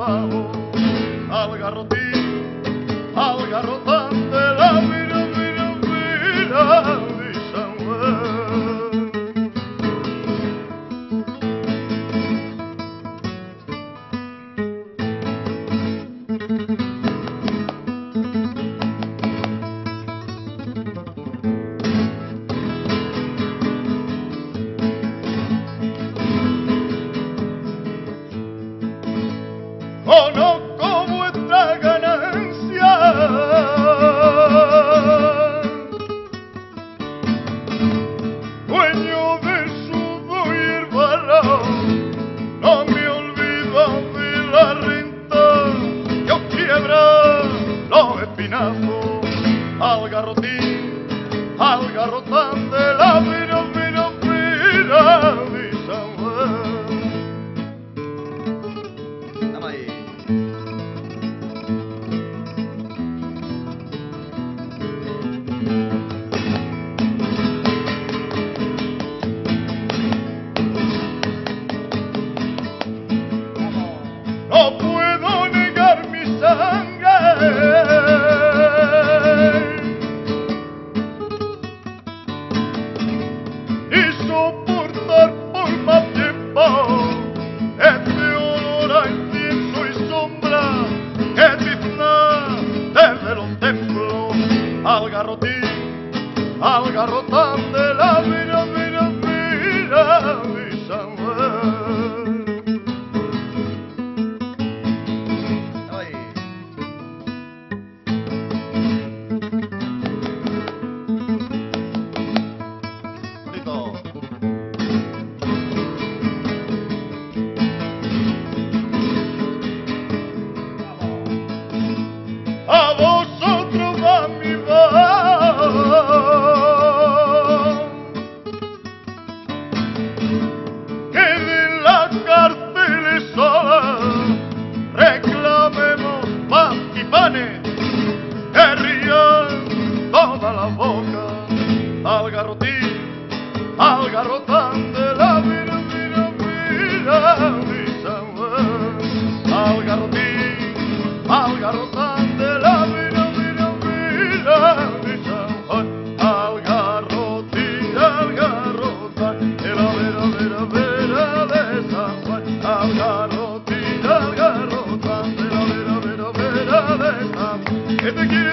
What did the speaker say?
abajo, al garrotín, al garrotán de la vida de San Juan. Conozco vuestra ganancia, dueño del sudo y el barro, no me olvido de la renta, yo quiebra los espinazos, al garrotín, al garrotán de la vida de San Juan. No puedo negar mi sangre y soportar por más tiempo este olor a incienso y sombra que tizna desde los templos al garrotín, al garrotán de la vida de San Juan. A vosotros va mi voz, que de la cárcel sola reclamemos pan y panes, que rían toda la boca al garrotín, al garrotán de la vida de San Juan, al garrotín, al garrotán de la vida de San Juan, al garrotín, al garrotán de la vida de San Juan, al garrotín, al garrotán de la vida de San Juan.